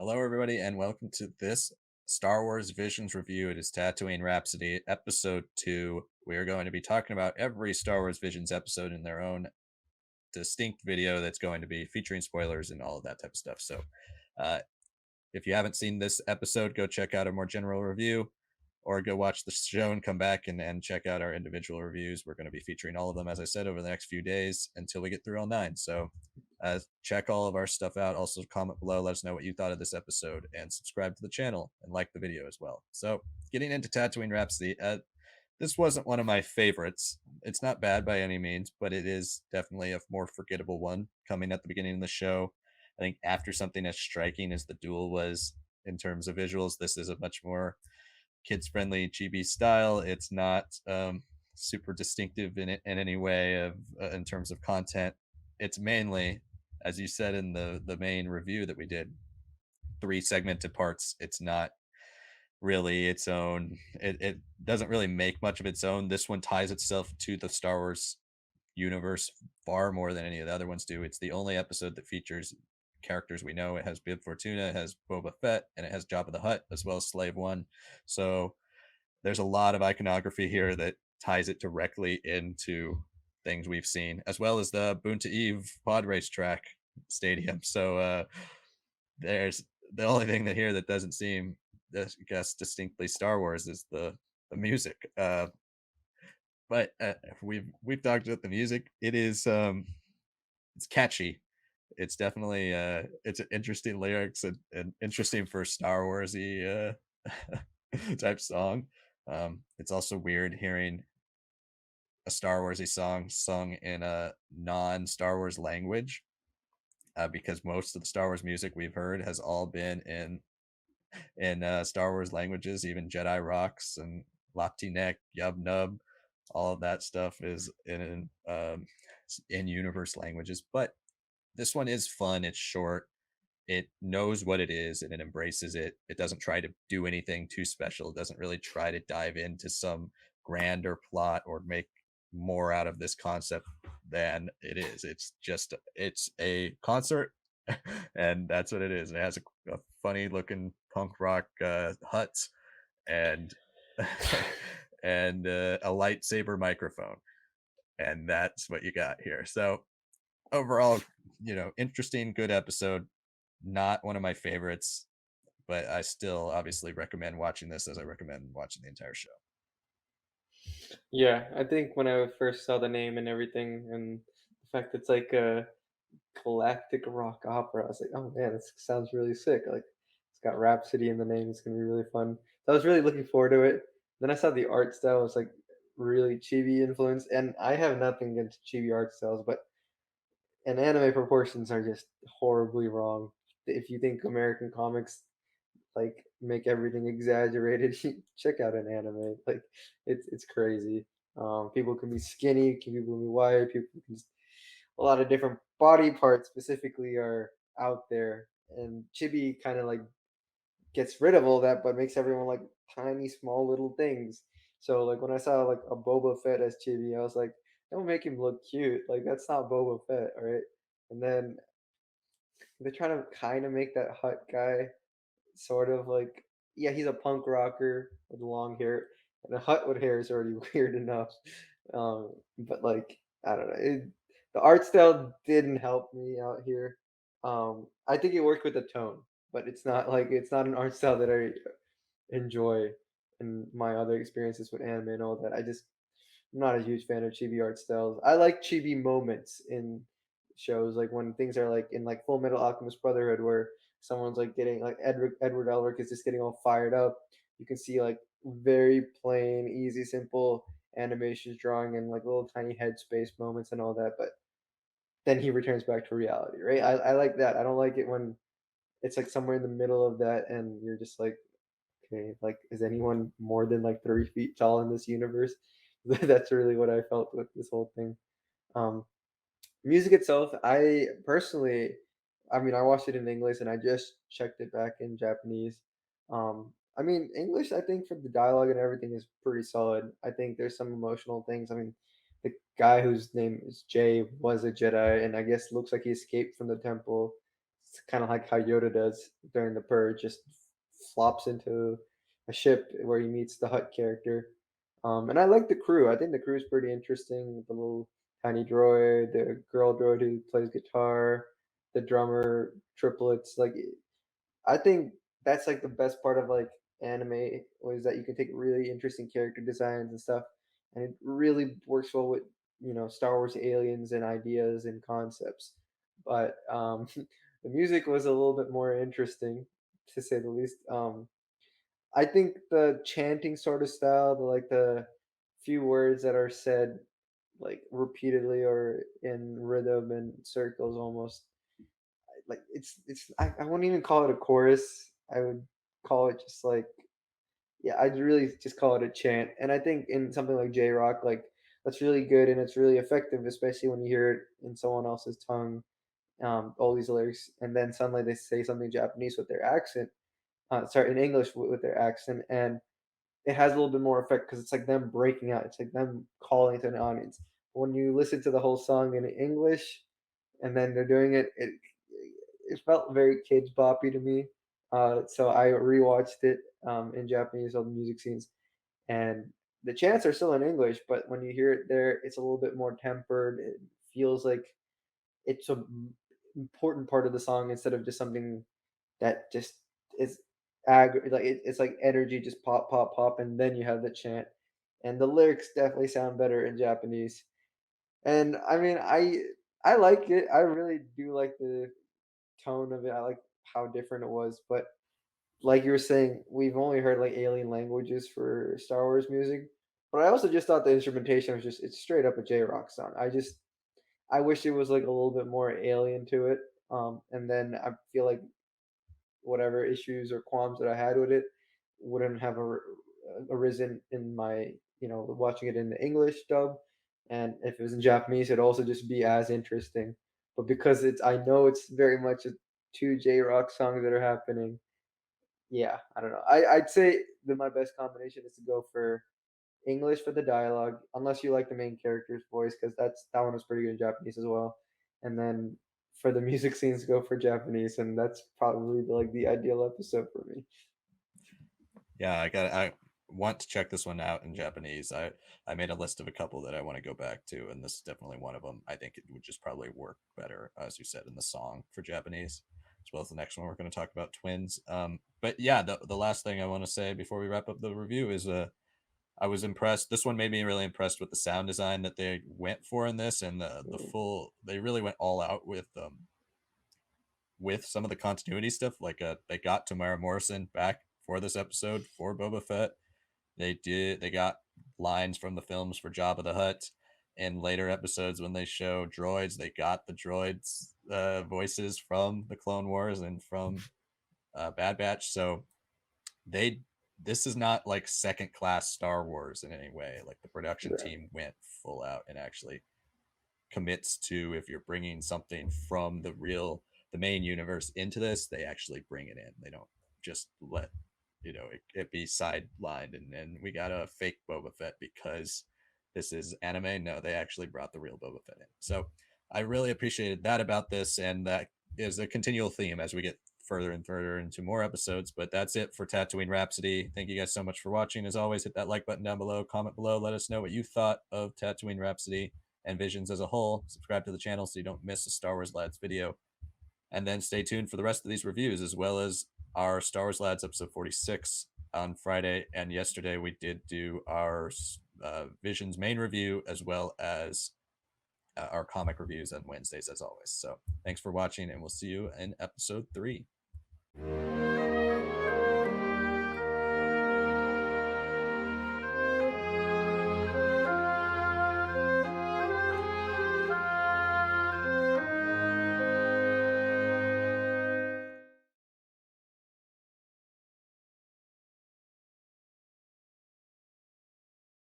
Hello, everybody, and welcome to this Star Wars Visions review. It is Tatooine Rhapsody, Episode 2. We are going to be talking about every Star Wars Visions episode in their own distinct video that's going to be featuring spoilers and all of that type of stuff. So, uh, if you haven't seen this episode, go check out a more general review or go watch the show and come back and check out our individual reviews. We're going to be featuring all of them, as I said, over the next few days until we get through all 9. So check all of our stuff out. Also, comment below, let us know what you thought of this episode, and subscribe to the channel and like the video as well. So, getting into Tatooine Rhapsody, this wasn't one of my favorites. It's not bad by any means, but it is definitely a more forgettable one coming at the beginning of the show. I think after something as striking as the duel was in terms of visuals, this is a much more kids friendly chibi style. It's not super distinctive in any way of in terms of content. It's mainly, as you said in the main review that we did, 3 segmented parts. It's not really its own. It doesn't really make much of its own. This one ties itself to the Star Wars universe far more than any of the other ones do. It's the only episode that features characters we know. It has Bib Fortuna, it has Boba Fett, and it has Jabba the Hutt as well as Slave One. So there's a lot of iconography here that ties it directly into things we've seen, as well as the Boonta Eve pod race track stadium. So there's the only thing that here that doesn't seem, I guess, distinctly Star Wars is the music. But we've talked about the music. It is it's catchy. It's definitely it's interesting lyrics and interesting for Star Warsy type song. It's also weird hearing a Star Warsy song sung in a non-Star Wars language, because most of the Star Wars music we've heard has all been in Star Wars languages, even Jedi Rocks and Lapti Yub Nub. All of that stuff is in universe languages, but this one is fun. It's short. It knows what it is and it embraces it. It doesn't try to do anything too special. It doesn't really try to dive into some grander plot or make more out of this concept than it is. It's a concert, and that's what it is. It has a funny looking punk rock hut and and a lightsaber microphone, and that's what you got here. So overall, interesting, good episode. Not one of my favorites, but I still obviously recommend watching this as I recommend watching the entire show. Yeah, I think when I first saw the name and everything, and the fact it's like a galactic rock opera, I was like, "Oh man, this sounds really sick!" Like, it's got Rhapsody in the name. It's gonna be really fun. So I was really looking forward to it. Then I saw the art style was like really chibi influenced, and I have nothing against chibi art styles, but and anime proportions are just horribly wrong. If you think American comics like make everything exaggerated, check out an anime. Like it's crazy. People can be skinny, people can be wide, people can a lot of different body parts specifically are out there, and Chibi kind of like gets rid of all that, but makes everyone like tiny, small little things. So like when I saw like a Boba Fett as Chibi, I was like, don't make him look cute. Like that's not Boba Fett, all right? And then they're trying to kind of make that Hut guy sort of like, yeah, he's a punk rocker with long hair, and a Hut with hair is already weird enough. But like, I don't know, the art style didn't help me out here. I think it worked with the tone, but it's not an art style that I enjoy in my other experiences with anime and all that. I'm not a huge fan of chibi art styles. I like chibi moments in shows, like when things are like in like Full Metal Alchemist Brotherhood, where someone's like getting like Edward Elric is just getting all fired up. You can see like very plain, easy, simple animations drawing and like little tiny headspace moments and all that. But then he returns back to reality, right? I like that. I don't like it when it's like somewhere in the middle of that and you're just like, okay, like is anyone more than like 3 feet tall in this universe? That's really what I felt with this whole thing. Um, Music itself, I personally, I mean, I watched it in English and I just checked it back in Japanese. I mean, English, I think for the dialogue and everything is pretty solid. I think there's some emotional things. I mean, the guy whose name is Jay was a Jedi and I guess looks like he escaped from the temple. It's kind of like how Yoda does during the purge, just flops into a ship where he meets the Hut character. And I like the crew. I think the crew is pretty interesting. The little tiny droid, the girl droid who plays guitar, the drummer, triplets. Like I think that's like the best part of like anime was that you can take really interesting character designs and stuff, and it really works well with Star Wars aliens and ideas and concepts. But the music was a little bit more interesting, to say the least. I think the chanting sort of style, the few words that are said like repeatedly or in rhythm and circles almost like I wouldn't even call it a chorus. I would call it just like yeah, I'd really just call it a chant. And I think in something like J Rock, like that's really good and it's really effective, especially when you hear it in someone else's tongue, all these lyrics, and then suddenly they say something Japanese with their accent, sorry, in English with their accent, and it has a little bit more effect because it's like them breaking out. It's like them calling to an audience. When you listen to the whole song in English, and then they're doing it, it felt very kids boppy to me. So I rewatched it in Japanese, all the music scenes, and the chants are still in English, but when you hear it there, it's a little bit more tempered. It feels like it's a important part of the song instead of just something that just is like it's like energy just pop pop pop and then you have the chant and the lyrics definitely sound better in Japanese. And I mean I like it. I really do like the tone of it. I like how different it was, but like you were saying, we've only heard like alien languages for Star Wars music. But I also just thought the instrumentation was just it's straight up a J-Rock song. I wish it was like a little bit more alien to it. And then I feel like whatever issues or qualms that I had with it wouldn't have arisen in my, watching it in the English dub. And if it was in Japanese, it'd also just be as interesting. But because I know it's very much two J Rock songs that are happening. Yeah, I don't know. I'd say that my best combination is to go for English for the dialogue, unless you like the main character's voice, because that one was pretty good in Japanese as well. And then for the music scenes, go for Japanese, and that's probably like the ideal episode for me. Yeah, I want to check this one out in Japanese. I made a list of a couple that I want to go back to, and this is definitely one of them. I think it would just probably work better, as you said, in the song for Japanese, as well as the next one we're going to talk about twins. But yeah, the last thing I want to say before we wrap up the review is I was impressed. This one made me really impressed with the sound design that they went for in this, and the Mm, full. They really went all out with some of the continuity stuff. Like they got Tamara Morrison back for this episode for Boba Fett. They got lines from the films for Jabba the Hutt. In later episodes, when they show droids, they got the droids' voices from the Clone Wars and from Bad Batch. So they this is not like second class Star Wars in any way. Like the production yeah, team went full out and actually commits to, if you're bringing something from the main universe into this, they actually bring it in. They don't just let it be sidelined and we got a fake Boba Fett because this is anime. No, they actually brought the real Boba Fett in. So I really appreciated that about this, and that is a continual theme as we get further and further into more episodes. But that's it for Tatooine Rhapsody. Thank you guys so much for watching. As always, hit that like button down below, comment below, let us know what you thought of Tatooine Rhapsody and Visions as a whole. Subscribe to the channel so you don't miss a Star Wars Lads video. And then stay tuned for the rest of these reviews, as well as our Star Wars Lads episode 46 on Friday. And yesterday we did do our Visions main review, as well as our comic reviews on Wednesdays, as always. So thanks for watching, and we'll see you in episode 3.